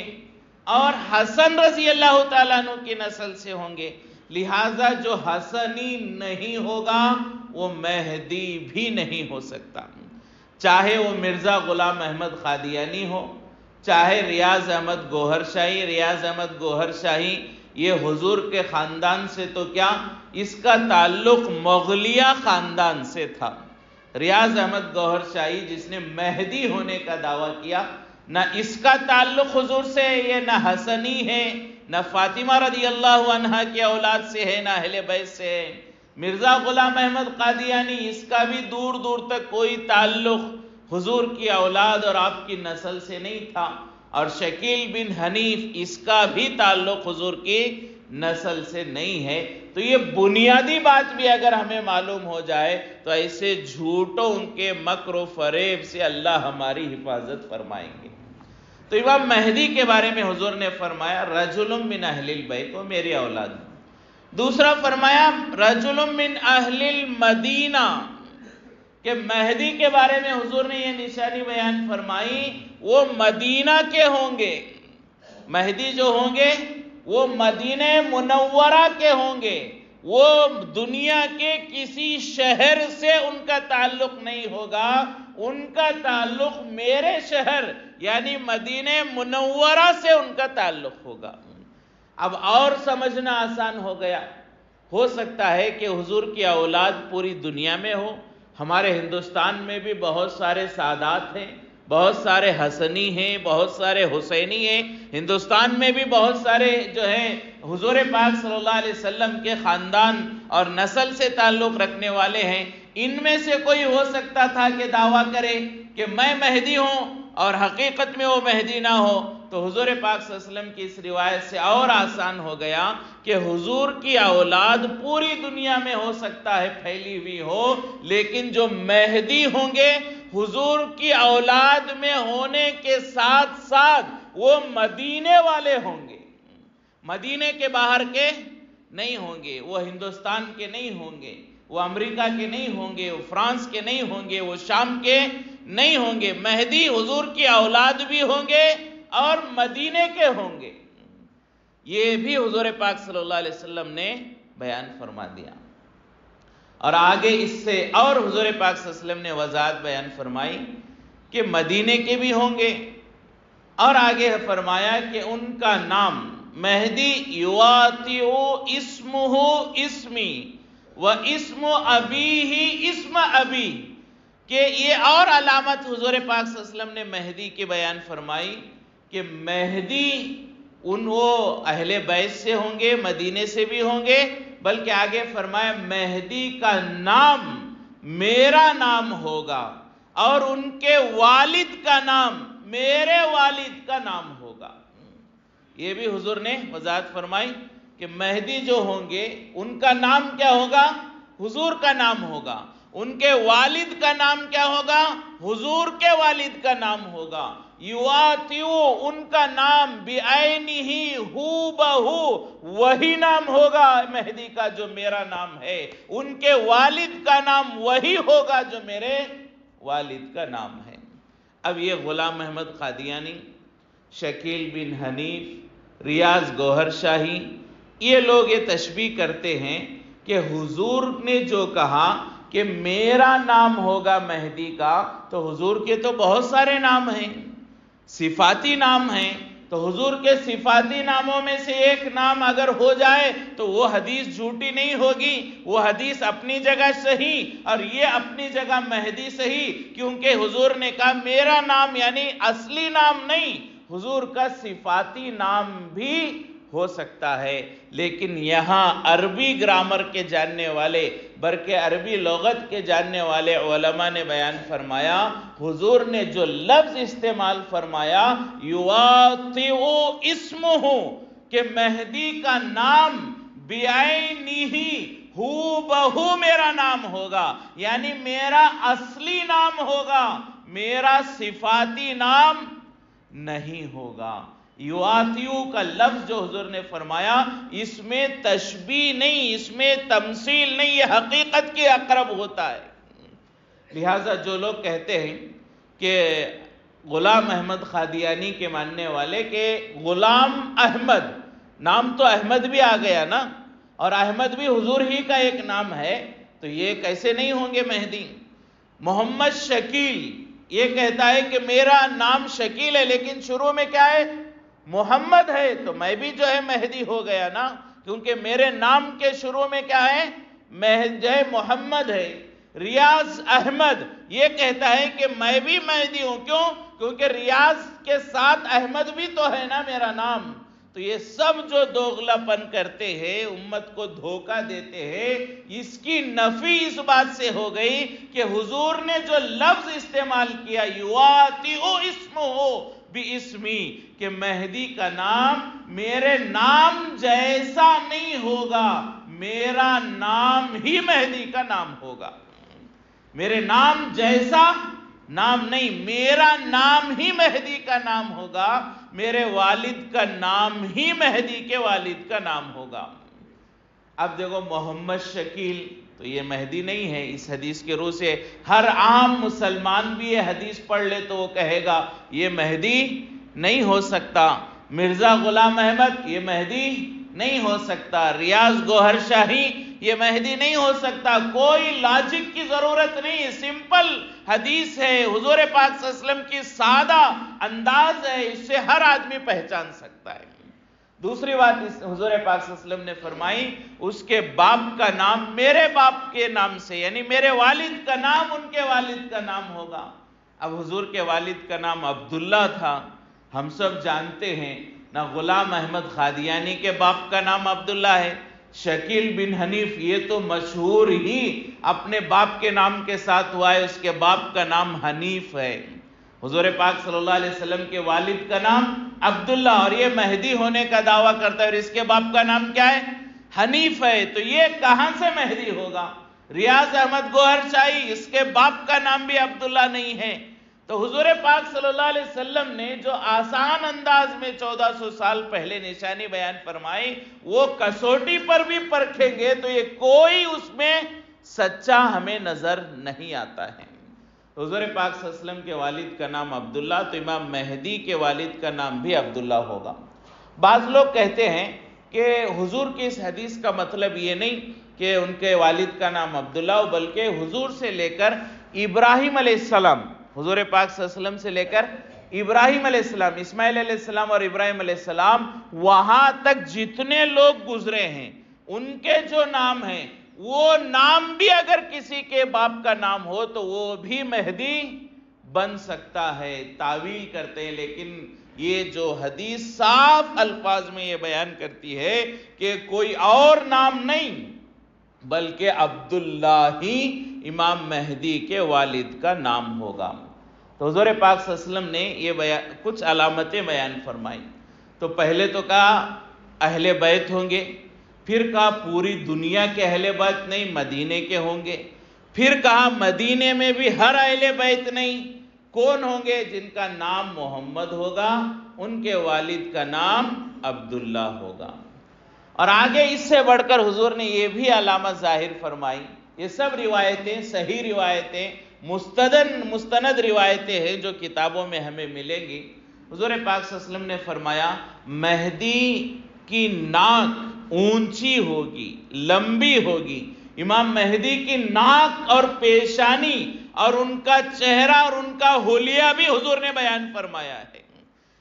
اور حسن رضی اللہ تعالیٰ عنہ کی نسل سے ہوں گے، لہٰذا جو حسنی نہیں ہوگا وہ مہدی بھی نہیں ہو سکتا، چاہے وہ مرزا غلام احمد قادیانی ہو، چاہے ریاض احمد گوہر شاہی۔ ریاض احمد گوہر شاہی یہ حضور کے خاندان سے تو کیا، اس کا تعلق مغلیہ خاندان سے تھا۔ ریاض احمد گوہر شاہی جس نے مہدی ہونے کا دعویٰ کیا، نہ اس کا تعلق حضور سے ہے، یہ نہ حسنی ہے، نہ فاطمہ رضی اللہ عنہا کی اولاد سے ہے، نہ اہل بیت سے ہے۔ مرزا غلام احمد قادیانی اس کا بھی دور دور تک کوئی تعلق حضور کی اولاد اور آپ کی نسل سے نہیں تھا، اور شکیل بن حنیف اس کا بھی تعلق حضور کی نسل سے نہیں ہے۔ تو یہ بنیادی بات بھی اگر ہمیں معلوم ہو جائے تو ایسے جھوٹوں ان کے مکر و فریب سے اللہ ہماری حفاظت فرمائیں گے۔ تو امام مہدی کے بارے میں حضور نے فرمایا رجل من اہل البیت، وہ میری اولاد۔ دوسرا فرمایا رجل من اہل المدینہ، کہ مہدی کے بارے میں حضور نے یہ نشانی بیان فرمائی وہ مدینہ کے ہوں گے۔ مہدی جو ہوں گے وہ مدینہ منورہ کے ہوں گے، وہ دنیا کے کسی شہر سے ان کا تعلق نہیں ہوگا، ان کا تعلق میرے شہر یعنی مدینہ منورہ سے ان کا تعلق ہوگا۔ اب اور سمجھنا آسان ہو گیا، ہو سکتا ہے کہ حضور کی اولاد پوری دنیا میں ہو، ہمارے ہندوستان میں بھی بہت سارے سادات ہیں، بہت سارے حسنی ہیں، بہت سارے حسینی ہیں، ہندوستان میں بھی بہت سارے جو ہیں حضور پاک صلی اللہ علیہ وسلم کے خاندان اور نسل سے تعلق رکھنے والے ہیں۔ ان میں سے کوئی ہو سکتا تھا کہ دعویٰ کرے کہ میں مہدی ہوں اور حقیقت میں وہ مہدی نہ ہو، تو حضور پاک صلی اللہ علیہ وسلم کی اس روایت سے اور آسان ہو گیا کہ حضور کی اولاد پوری دنیا میں ہو سکتا ہے پھیلی ہوئی ہو، لیکن جو مہدی ہوں گے حضور کی اولاد میں ہونے کے ساتھ ساتھ وہ مدینے والے ہوں گے، مدینے کے باہر کے نہیں ہوں گے، وہ ہندوستان کے نہیں ہوں گے، وہ امریکہ کے نہیں ہوں گے، وہ فرانس کے نہیں ہوں گے، وہ شام کے نہیں ہوں گے۔ مہدی حضور کی اولاد بھی ہوں گے اور مدینے کے ہوں گے، یہ بھی حضور پاک صلی اللہ علیہ وسلم نے بیان فرما دیا۔ اور آگے اس سے اور حضور پاک صلی اللہ علیہ وسلم نے وضاحت بیان فرمائی کہ مدینے کے بھی ہوں گے، اور آگے فرمایا کہ ان کا نام مہدی یواتیو اسمہ اسمی و اسم ابیہ اسم ابی، کہ یہ اور علامت حضور پاک صلی اللہ علیہ وسلم نے مہدی کی بیان فرمائی کہ مہدی وہ اہل بیت سے ہوں گے، مدینے سے بھی ہوں گے، بلکہ آگے فرمایا مہدی کا نام میرا نام ہوگا اور ان کے والد کا نام میرے والد کا نام ہوگا۔ یہ بھی حضور نے وضاحت فرمائی کہ مہدی جو ہوں گے ان کا نام کیا ہوگا؟ حضور کا نام ہوگا۔ ان کے والد کا نام کیا ہوگا؟ حضور کے والد کا نام ہوگا۔ یواتیو ان کا نام بعینہ ہو بہو وہی نام ہوگا مہدی کا جو میرا نام ہے، ان کے والد کا نام وہی ہوگا جو میرے والد کا نام ہے۔ اب یہ غلام احمد قادیانی، شکیل بن حنیف، ریاض گوہر شاہی، یہ لوگ یہ تشبیہ کرتے ہیں کہ حضور نے جو کہا کہ میرا نام ہوگا مہدی کا، تو حضور کے تو بہت سارے نام ہیں، صفاتی نام ہیں، تو حضور کے صفاتی ناموں میں سے ایک نام اگر ہو جائے تو وہ حدیث جھوٹی نہیں ہوگی، وہ حدیث اپنی جگہ صحیح اور یہ اپنی جگہ مہدی صحیح، کیونکہ حضور نے کہا میرا نام، یعنی اصلی نام نہیں، حضور کا صفاتی نام بھی ہو سکتا ہے۔ لیکن یہاں عربی گرامر کے جاننے والے، بلکہ عربی لغت کے جاننے والے علماء نے بیان فرمایا، حضور نے جو لفظ استعمال فرمایا یواطئ اسمہ، کہ مہدی کا نام بعینہ ہو بہو میرا نام ہوگا، یعنی میرا اصلی نام ہوگا، میرا صفاتی نام نہیں ہوگا۔ یواتیو کا لفظ جو حضور نے فرمایا، اس میں تشبیہ نہیں، اس میں تمثیل نہیں، یہ حقیقت کے اقرب ہوتا ہے۔ لہٰذا جو لوگ کہتے ہیں کہ غلام احمد قادیانی کے ماننے والے کہ غلام احمد، نام تو احمد بھی آ گیا نا، اور احمد بھی حضور ہی کا ایک نام ہے، تو یہ کیسے نہیں ہوں گے مہدی؟ محمد شکیل یہ کہتا ہے کہ میرا نام شکیل ہے لیکن شروع میں کیا ہے؟ محمد ہے، تو میں بھی جو ہے مہدی ہو گیا نا، کیونکہ میرے نام کے شروع میں کیا ہے؟ محمد ہے۔ ریاض احمد یہ کہتا ہے کہ میں بھی مہدی ہوں، کیوں؟ کیونکہ ریاض کے ساتھ احمد بھی تو ہے نا میرا نام۔ تو یہ سب جو دوغلا پن کرتے ہیں، امت کو دھوکہ دیتے ہیں، اس کی نفی اس بات سے ہو گئی کہ حضور نے جو لفظ استعمال کیا یواتئ اسمہ باسمی، کہ مہدی کا نام میرے نام جیسا نہیں ہوگا، میرا نام ہی مہدی کا نام ہوگا، میرے نام جیسا نام نہیں، میرا نام ہی مہدی کا نام ہوگا، میرے والد کا نام ہی مہدی کے والد کا نام ہوگا۔ اب دیکھو محمد شکیل تو یہ مہدی نہیں ہے، اس حدیث کے روح سے ہر عام مسلمان بھی یہ حدیث پڑھ لے تو وہ کہے گا یہ مہدی نہیں ہو سکتا۔ مرزا غلام احمد یہ مہدی نہیں ہو سکتا، ریاض گوہر شاہی یہ مہدی نہیں ہو سکتا، کوئی لاجک کی ضرورت نہیں، سمپل حدیث ہے، حضور پاک صلی اللہ علیہ وسلم کی سادہ انداز ہے، اس سے ہر آدمی پہچان سکتا ہے۔ دوسری بات حضور پاک صلی اللہ علیہ وسلم نے فرمائی اس کے باپ کا نام میرے باپ کے نام سے، یعنی میرے والد کا نام ان کے والد کا نام ہوگا۔ اب حضور کے والد کا نام عبداللہ تھا، ہم سب جانتے ہیں نہ غلام احمد قادیانی کے باپ کا نام عبداللہ ہے، شکیل بن حنیف یہ تو مشہور ہی اپنے باپ کے نام کے ساتھ ہوا ہے، اس کے باپ کا نام حنیف ہے۔ حضور پاک صلی اللہ علیہ وسلم کے والد کا نام عبداللہ، اور یہ مہدی ہونے کا دعویٰ کرتا ہے، اور اس کے باپ کا نام کیا ہے؟ حنیف ہے، تو یہ کہاں سے مہدی ہوگا؟ ریاض احمد گوہر شاہی اس کے باپ کا نام بھی عبداللہ نہیں ہے۔ تو حضور پاک صلی اللہ علیہ وسلم نے جو آسان انداز میں 1400 سال پہلے نشانی بیان فرمائی، وہ کسوٹی پر بھی پرکھیں گے تو یہ کوئی اس میں سچا ہمیں نظر نہیں آتا ہے۔ حضور پاک صلی اللہ علیہ وسلم کے والد کا نام عبداللہ، تو امام مہدی کے والد کا نام بھی عبداللہ ہوگا۔ بعض لوگ کہتے ہیں کہ حضور کی اس حدیث کا مطلب یہ نہیں کہ ان کے والد کا نام عبداللہ ہو، بلکہ حضور سے لے کر ابراہیم علیہ السلام، حضور پاک صلی اللہ علیہ وسلم سے لے کر ابراہیم علیہ السلام، اسماعیل علیہ السلام اور ابراہیم علیہ السلام، وہاں تک جتنے لوگ گزرے ہیں ان کے جو نام ہیں، وہ نام بھی اگر کسی کے باپ کا نام ہو تو وہ بھی مہدی بن سکتا ہے۔ تعویل کرتے ہیں، لیکن یہ جو حدیث صاف الفاظ میں یہ بیان کرتی ہے کہ کوئی اور نام نہیں، بلکہ عبداللہ ہی امام مہدی کے والد کا نام ہوگا۔ تو حضور پاک صلی اللہ علیہ وسلم نے یہ کچھ علامتیں بیان فرمائی۔ تو پہلے تو کہا اہل بیت ہوں گے، پھر کہا پوری دنیا کے اہل بیت نہیں، مدینے کے ہوں گے، پھر کہا مدینے میں بھی ہر اہل بیت نہیں، کون ہوں گے؟ جن کا نام محمد ہوگا، ان کے والد کا نام عبداللہ ہوگا۔ اور آگے اس سے بڑھ کر حضور نے یہ بھی علامت ظاہر فرمائی، یہ سب روایتیں صحیح روایتیں مستند روایتیں ہیں جو کتابوں میں ہمیں ملیں گی۔ حضور پاک صلی اللہ علیہ وسلم نے فرمایا مہدی کی ناک اونچی ہوگی، لمبی ہوگی۔ امام مہدی کی ناک اور پیشانی اور ان کا چہرہ اور ان کا حلیہ بھی حضور نے بیان فرمایا ہے۔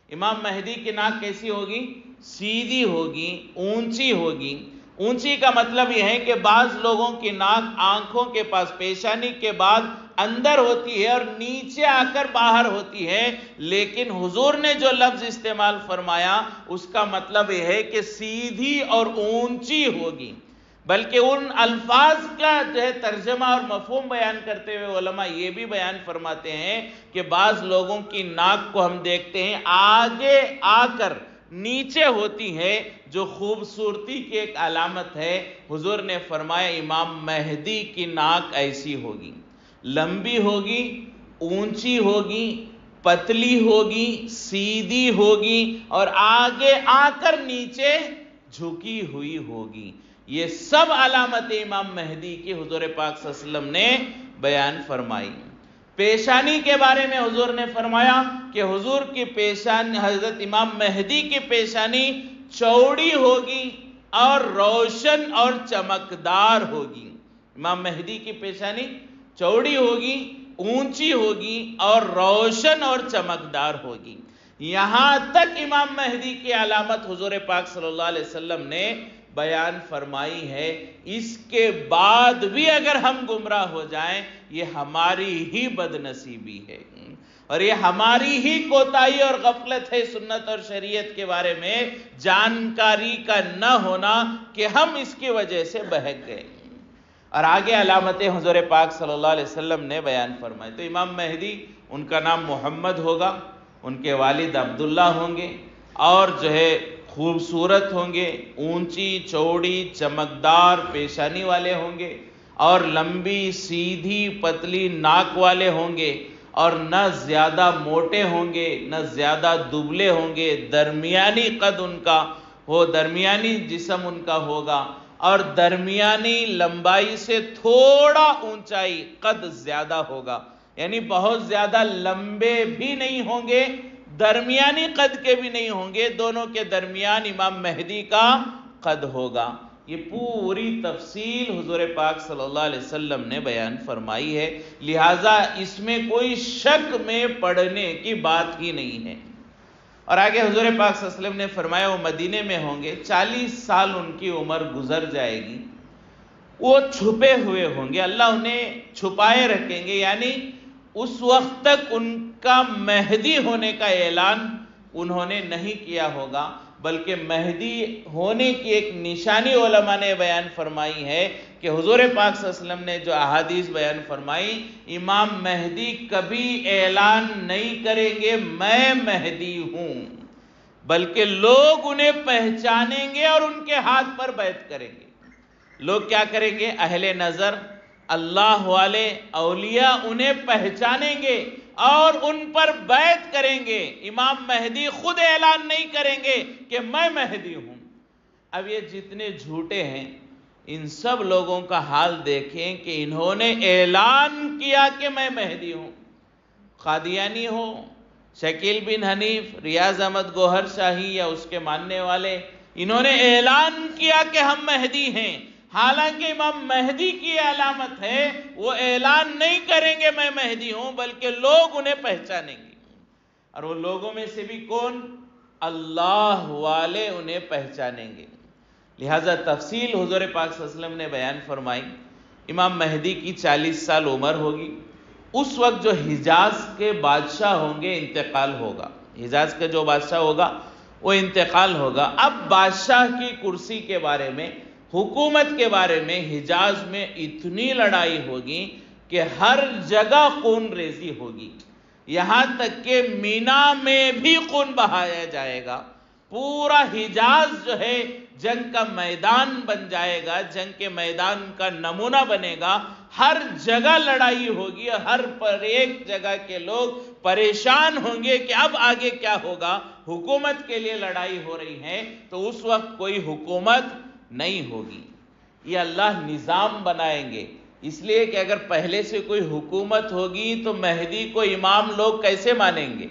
امام مہدی کی ناک کیسی ہوگی؟ سیدھی ہوگی، اونچی ہوگی۔ اونچی کا مطلب یہ ہے کہ بعض لوگوں کی ناک آنکھوں کے پاس پیشانی کے بعد اندر ہوتی ہے اور نیچے آ کر باہر ہوتی ہے، لیکن حضور نے جو لفظ استعمال فرمایا اس کا مطلب یہ ہے کہ سیدھی اور اونچی ہوگی۔ بلکہ ان الفاظ کا جو ہے ترجمہ اور مفہوم بیان کرتے ہوئے علماء یہ بھی بیان فرماتے ہیں کہ بعض لوگوں کی ناک کو ہم دیکھتے ہیں آگے آ کر نیچے ہوتی ہے، جو خوبصورتی کی ایک علامت ہے۔ حضور نے فرمایا امام مہدی کی ناک ایسی ہوگی، لمبی ہوگی، اونچی ہوگی، پتلی ہوگی، سیدھی ہوگی اور آگے آ کر نیچے جھکی ہوئی ہوگی۔ یہ سب علامتیں امام مہدی کی حضور پاک صلی اللہ علیہ وسلم نے بیان فرمائی۔ پیشانی کے بارے میں حضور نے فرمایا کہ حضور کی پیشانی، حضرت امام مہدی کی پیشانی چوڑی ہوگی اور روشن اور چمکدار ہوگی۔ امام مہدی کی پیشانی چوڑی ہوگی، اونچی ہوگی اور روشن اور چمکدار ہوگی۔ یہاں تک امام مہدی کی علامت حضور پاک صلی اللہ علیہ وسلم نے بیان فرمائی ہے۔ اس کے بعد بھی اگر ہم گمراہ ہو جائیں یہ ہماری ہی بد نصیبی ہے اور یہ ہماری ہی کوتاہی اور غفلت ہے سنت اور شریعت کے بارے میں جانکاری کا نہ ہونا کہ ہم اس کی وجہ سے بہک گئے۔ اور آگے علامتیں حضور پاک صلی اللہ علیہ وسلم نے بیان فرمائی۔ تو امام مہدی ان کا نام محمد ہوگا، ان کے والد عبداللہ ہوں گے اور جو ہے خوبصورت ہوں گے، اونچی چوڑی چمکدار پیشانی والے ہوں گے اور لمبی سیدھی پتلی ناک والے ہوں گے اور نہ زیادہ موٹے ہوں گے نہ زیادہ دبلے ہوں گے، درمیانی قد ان کا ہو، درمیانی جسم ان کا ہوگا اور درمیانی لمبائی سے تھوڑا اونچائی قد زیادہ ہوگا، یعنی بہت زیادہ لمبے بھی نہیں ہوں گے، درمیانی قد کے بھی نہیں ہوں گے، دونوں کے درمیان امام مہدی کا قد ہوگا۔ یہ پوری تفصیل حضور پاک صلی اللہ علیہ وسلم نے بیان فرمائی ہے، لہٰذا اس میں کوئی شک میں پڑنے کی بات ہی نہیں ہے۔ اور آگے حضور پاک صلی اللہ علیہ وسلم نے فرمایا وہ مدینے میں ہوں گے، 40 سال ان کی عمر گزر جائے گی، وہ چھپے ہوئے ہوں گے، اللہ انہیں چھپائے رکھیں گے، یعنی اس وقت تک ان کا مہدی ہونے کا اعلان انہوں نے نہیں کیا ہوگا، بلکہ مہدی ہونے کی ایک نشانی علماء نے بیان فرمائی ہے کہ حضور پاک صلی اللہ علیہ وسلم نے جو احادیث بیان فرمائی، امام مہدی کبھی اعلان نہیں کریں گے میں مہدی ہوں، بلکہ لوگ انہیں پہچانیں گے اور ان کے ہاتھ پر بیعت کریں گے۔ لوگ کیا کریں گے؟ اہل نظر، اللہ والے، اولیاء انہیں پہچانیں گے اور ان پر بیعت کریں گے۔ امام مہدی خود اعلان نہیں کریں گے کہ میں مہدی ہوں۔ اب یہ جتنے جھوٹے ہیں ان سب لوگوں کا حال دیکھیں کہ انہوں نے اعلان کیا کہ میں مہدی ہوں، قادیانی ہو، شکیل بن حنیف، ریاض احمد گوہر شاہی یا اس کے ماننے والے، انہوں نے اعلان کیا کہ ہم مہدی ہیں، حالانکہ امام مہدی کی علامت ہے وہ اعلان نہیں کریں گے میں مہدی ہوں، بلکہ لوگ انہیں پہچانیں گے۔ اور وہ لوگوں میں سے بھی کون؟ اللہ والے انہیں پہچانیں گے۔ لہذا تفصیل حضور پاک صلی اللہ علیہ وسلم نے بیان فرمائی۔ امام مہدی کی 40 سال عمر ہوگی، اس وقت جو حجاز کے بادشاہ ہوں گے انتقال ہوگا، حجاز کا جو بادشاہ ہوگا وہ انتقال ہوگا۔ اب بادشاہ کی کرسی کے بارے میں حکومت کے بارے میں حجاز میں اتنی لڑائی ہوگی کہ ہر جگہ خون ریزی ہوگی، یہاں تک کہ مینا میں بھی خون بہایا جائے گا۔ پورا حجاز جو ہے جنگ کا میدان بن جائے گا، جنگ کے میدان کا نمونہ بنے گا، ہر جگہ لڑائی ہوگی، ہر پر ایک جگہ کے لوگ پریشان ہوں گے کہ اب آگے کیا ہوگا۔ حکومت کے لیے لڑائی ہو رہی ہے تو اس وقت کوئی حکومت نہیں ہوگی، یہ اللہ نظام بنائیں گے۔ اس لیے کہ اگر پہلے سے کوئی حکومت ہوگی تو مہدی کو امام لوگ کیسے مانیں گے؟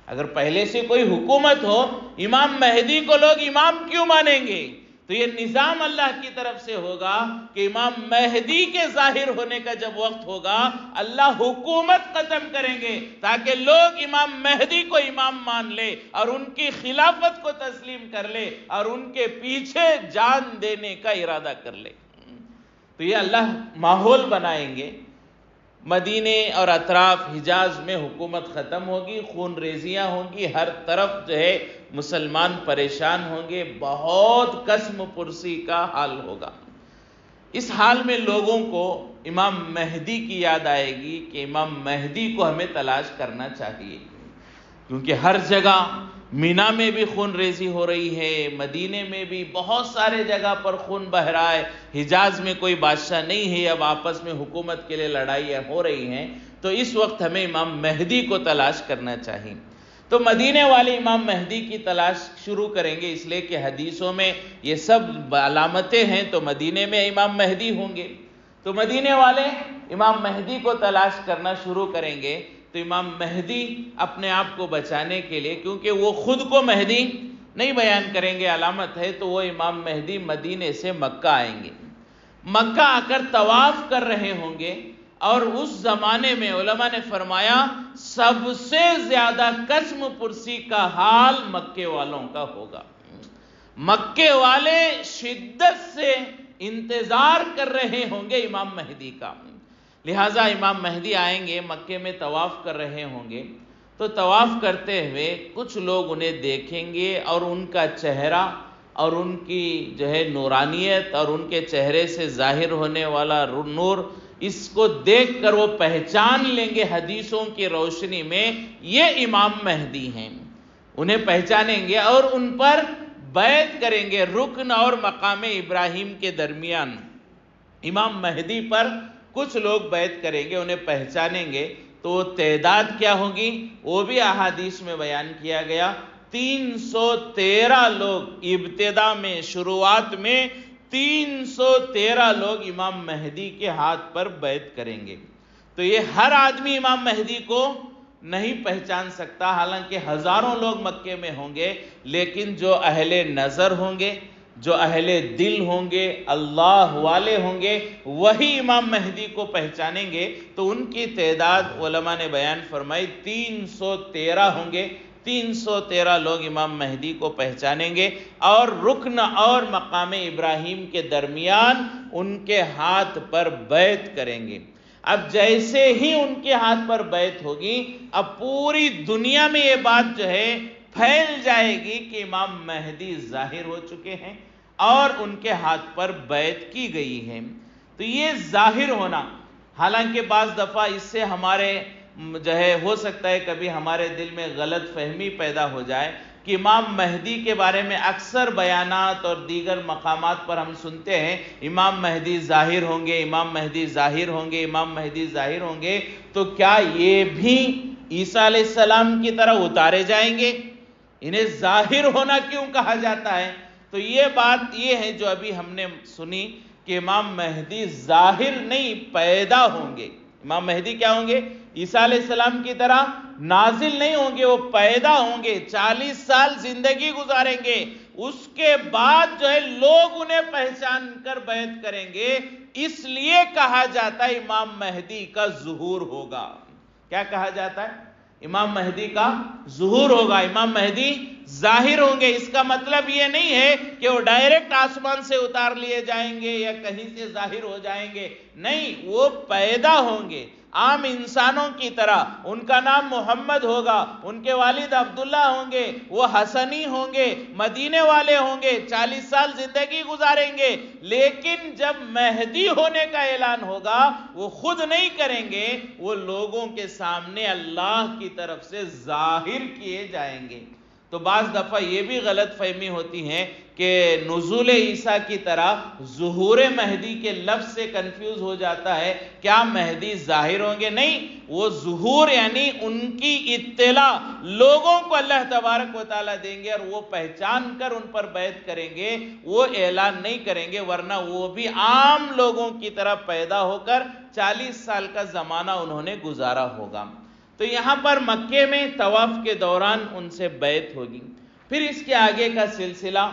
اگر پہلے سے کوئی حکومت ہو، امام مہدی کو لوگ امام کیوں مانیں گے؟ تو یہ نظام اللہ کی طرف سے ہوگا کہ امام مہدی کے ظاہر ہونے کا جب وقت ہوگا، اللہ حکومت ختم کریں گے تاکہ لوگ امام مہدی کو امام مان لے اور ان کی خلافت کو تسلیم کر لے اور ان کے پیچھے جان دینے کا ارادہ کر لے۔ تو یہ اللہ ماحول بنائیں گے۔ مدینے اور اطراف حجاز میں حکومت ختم ہوگی، خون ریزیاں ہوں گی، ہر طرف جو ہے مسلمان پریشان ہوں گے، بہت قسم پرسی کا حال ہوگا۔ اس حال میں لوگوں کو امام مہدی کی یاد آئے گی کہ امام مہدی کو ہمیں تلاش کرنا چاہیے، کیونکہ ہر جگہ مینا میں بھی خون ریزی ہو رہی ہے، مدینے میں بھی بہت سارے جگہ پر خون بہ رہا ہے، حجاز میں کوئی بادشاہ نہیں ہے، اب آپس میں حکومت کے لیے لڑائیاں ہو رہی ہیں، تو اس وقت ہمیں امام مہدی کو تلاش کرنا چاہیے۔ تو مدینے والے امام مہدی کی تلاش شروع کریں گے، اس لیے کہ حدیثوں میں یہ سب علامتیں ہیں، تو مدینے میں امام مہدی ہوں گے، تو مدینے والے امام مہدی کو تلاش کرنا شروع کریں گے۔ تو امام مہدی اپنے آپ کو بچانے کے لیے، کیونکہ وہ خود کو مہدی نہیں بیان کریں گے، علامت ہے، تو وہ امام مہدی مدینے سے مکہ آئیں گے، مکہ آ کر طواف کر رہے ہوں گے، اور اس زمانے میں علماء نے فرمایا سب سے زیادہ قسم پرسی کا حال مکے والوں کا ہوگا۔ مکے والے شدت سے انتظار کر رہے ہوں گے امام مہدی کا، لہٰذا امام مہدی آئیں گے، مکے میں طواف کر رہے ہوں گے، تو طواف کرتے ہوئے کچھ لوگ انہیں دیکھیں گے اور ان کا چہرہ اور ان کی جو ہے نورانیت اور ان کے چہرے سے ظاہر ہونے والا نور، اس کو دیکھ کر وہ پہچان لیں گے حدیثوں کی روشنی میں یہ امام مہدی ہیں، انہیں پہچانیں گے اور ان پر بیعت کریں گے۔ رکن اور مقام ابراہیم کے درمیان امام مہدی پر کچھ لوگ بیعت کریں گے، انہیں پہچانیں گے، تو وہ تعداد کیا ہوگی وہ بھی احادیث میں بیان کیا گیا، 313 لوگ، ابتدا میں شروعات میں 313 لوگ امام مہدی کے ہاتھ پر بیعت کریں گے۔ تو یہ ہر آدمی امام مہدی کو نہیں پہچان سکتا، حالانکہ ہزاروں لوگ مکے میں ہوں گے، لیکن جو اہل نظر ہوں گے، جو اہل دل ہوں گے، اللہ والے ہوں گے، وہی امام مہدی کو پہچانیں گے۔ تو ان کی تعداد علماء نے بیان فرمائی 313 ہوں گے، 313 لوگ امام مہدی کو پہچانیں گے اور رکن اور مقام ابراہیم کے درمیان ان کے ہاتھ پر بیعت کریں گے۔ اب جیسے ہی ان کے ہاتھ پر بیعت ہوگی، اب پوری دنیا میں یہ بات جو ہے پھیل جائے گی کہ امام مہدی ظاہر ہو چکے ہیں اور ان کے ہاتھ پر بیعت کی گئی ہے۔ تو یہ ظاہر ہونا، حالانکہ بعض دفعہ اس سے ہمارے جو ہے ہو سکتا ہے کبھی ہمارے دل میں غلط فہمی پیدا ہو جائے کہ امام مہدی کے بارے میں اکثر بیانات اور دیگر مقامات پر ہم سنتے ہیں امام مہدی ظاہر ہوں گے، امام مہدی ظاہر ہوں گے، امام مہدی ظاہر ہوں گے، تو کیا یہ بھی عیسیٰ علیہ السلام کی طرح اتارے جائیں گے؟ انہیں ظاہر ہونا کیوں کہا جاتا ہے؟ تو یہ بات یہ ہے جو ابھی ہم نے سنی کہ امام مہدی ظاہر نہیں پیدا ہوں گے۔ امام مہدی کیا ہوں گے؟ عیسیٰ علیہ السلام کی طرح نازل نہیں ہوں گے، وہ پیدا ہوں گے، 40 سال زندگی گزاریں گے، اس کے بعد جو ہے لوگ انہیں پہچان کر بیعت کریں گے۔ اس لیے کہا جاتا ہے امام مہدی کا ظہور ہوگا۔ کیا کہا جاتا ہے؟ امام مہدی کا ظہور ہوگا، امام مہدی ظاہر ہوں گے۔ اس کا مطلب یہ نہیں ہے کہ وہ ڈائریکٹ آسمان سے اتار لیے جائیں گے یا کہیں سے ظاہر ہو جائیں گے، نہیں، وہ پیدا ہوں گے۔ عام انسانوں کی طرح، ان کا نام محمد ہوگا، ان کے والد عبداللہ ہوں گے، وہ حسنی ہوں گے، مدینے والے ہوں گے، 40 سال زندگی گزاریں گے، لیکن جب مہدی ہونے کا اعلان ہوگا وہ خود نہیں کریں گے، وہ لوگوں کے سامنے اللہ کی طرف سے ظاہر کیے جائیں گے۔ تو بعض دفعہ یہ بھی غلط فہمی ہوتی ہے کہ نزول عیسیٰ کی طرح ظہور مہدی کے لفظ سے کنفیوز ہو جاتا ہے، کیا مہدی ظاہر ہوں گے؟ نہیں، وہ ظہور یعنی ان کی اطلاع لوگوں کو اللہ تبارک و تعالیٰ دیں گے، اور وہ پہچان کر ان پر بیعت کریں گے، وہ اعلان نہیں کریں گے، ورنہ وہ بھی عام لوگوں کی طرح پیدا ہو کر 40 سال کا زمانہ انہوں نے گزارا ہوگا۔ تو یہاں پر مکے میں طواف کے دوران ان سے بیعت ہوگی، پھر اس کے آگے کا سلسلہ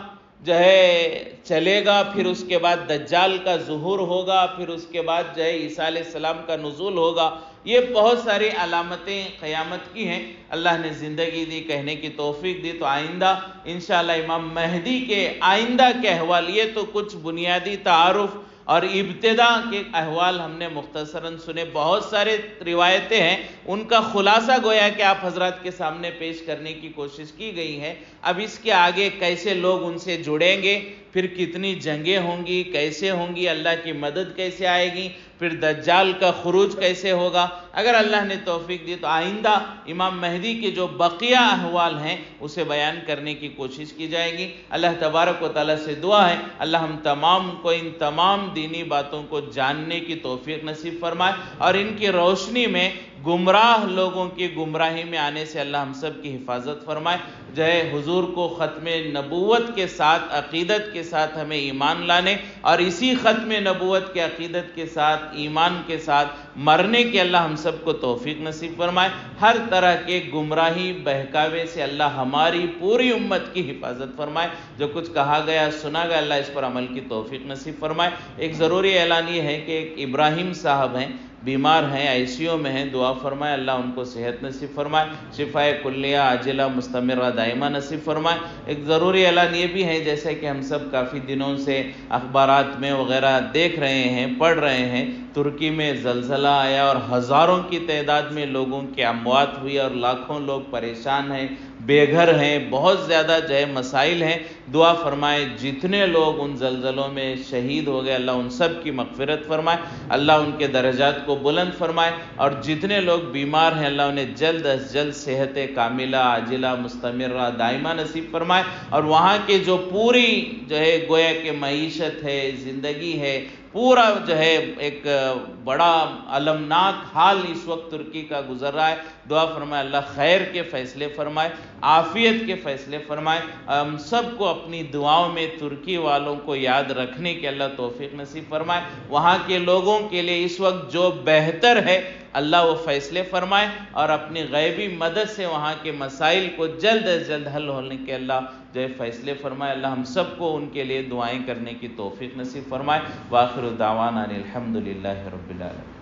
جو ہے چلے گا، پھر اس کے بعد دجال کا ظہور ہوگا، پھر اس کے بعد جو ہے عیسیٰ علیہ السلام کا نزول ہوگا۔ یہ بہت ساری علامتیں قیامت کی ہیں، اللہ نے زندگی دی، کہنے کی توفیق دی، تو آئندہ انشاءاللہ امام مہدی کے آئندہ کے احوال، یہ تو کچھ بنیادی تعارف اور ابتدا کے احوال ہم نے مختصراً سنے، بہت سارے روایتیں ہیں، ان کا خلاصہ گویا کہ آپ حضرات کے سامنے پیش کرنے کی کوشش کی گئی ہے۔ اب اس کے آگے کیسے لوگ ان سے جڑیں گے، پھر کتنی جنگیں ہوں گی، کیسے ہوں گی، اللہ کی مدد کیسے آئے گی، پھر دجال کا خروج کیسے ہوگا، اگر اللہ نے توفیق دی تو آئندہ امام مہدی کے جو بقیہ احوال ہیں اسے بیان کرنے کی کوشش کی جائے گی۔ اللہ تبارک و تعالیٰ سے دعا ہے اللہ ہم تمام کو ان تمام دینی باتوں کو جاننے کی توفیق نصیب فرمائے، اور ان کی روشنی میں گمراہ لوگوں کی گمراہی میں آنے سے اللہ ہم سب کی حفاظت فرمائے۔ جو ہے حضور کو ختم نبوت کے ساتھ عقیدت کے ساتھ ہمیں ایمان لانے، اور اسی ختم نبوت کے عقیدت کے ساتھ ایمان کے ساتھ مرنے کے اللہ ہم سب کو توفیق نصیب فرمائے۔ ہر طرح کے گمراہی بہکاوے سے اللہ ہماری پوری امت کی حفاظت فرمائے۔ جو کچھ کہا گیا سنا گیا اللہ اس پر عمل کی توفیق نصیب فرمائے۔ ایک ضروری اعلان یہ ہے کہ ایک ابراہیم صاحب ہیں، بیمار ہیں، ICU میں ہیں، دعا فرمائے اللہ ان کو صحت نصیب فرمائے، شفائے کلیہ عاجلہ مستمرہ دائمہ نصیب فرمائے۔ ایک ضروری اعلان یہ بھی ہے، جیسے کہ ہم سب کافی دنوں سے اخبارات میں وغیرہ دیکھ رہے ہیں، پڑھ رہے ہیں، ترکی میں زلزلہ آیا اور ہزاروں کی تعداد میں لوگوں کی اموات ہوئی اور لاکھوں لوگ پریشان ہیں، بے گھر ہیں، بہت زیادہ جو ہے مسائل ہیں۔ دعا فرمائے جتنے لوگ ان زلزلوں میں شہید ہو گئے اللہ ان سب کی مغفرت فرمائے، اللہ ان کے درجات کو بلند فرمائے، اور جتنے لوگ بیمار ہیں اللہ انہیں جلد از جلد صحت کاملہ عاجلہ مستمرہ دائمہ نصیب فرمائے، اور وہاں کے جو پوری جو ہے گویا کہ معیشت ہے، زندگی ہے، پورا جو ہے ایک بڑا المناک حال اس وقت ترکی کا گزر رہا ہے، دعا فرمائے اللہ خیر کے فیصلے فرمائے، عافیت کے فیصلے فرمائے۔ ہم سب کو اپنی دعاؤں میں ترکی والوں کو یاد رکھنے کے اللہ توفیق نصیب فرمائے، وہاں کے لوگوں کے لیے اس وقت جو بہتر ہے اللہ وہ فیصلے فرمائے، اور اپنی غیبی مدد سے وہاں کے مسائل کو جلد از جلد حل ہونے کے اللہ جو ہے فیصلے فرمائے۔ اللہ ہم سب کو ان کے لیے دعائیں کرنے کی توفیق نصیب فرمائے۔ وآخر دعوانا الحمدللہ رب العالمین۔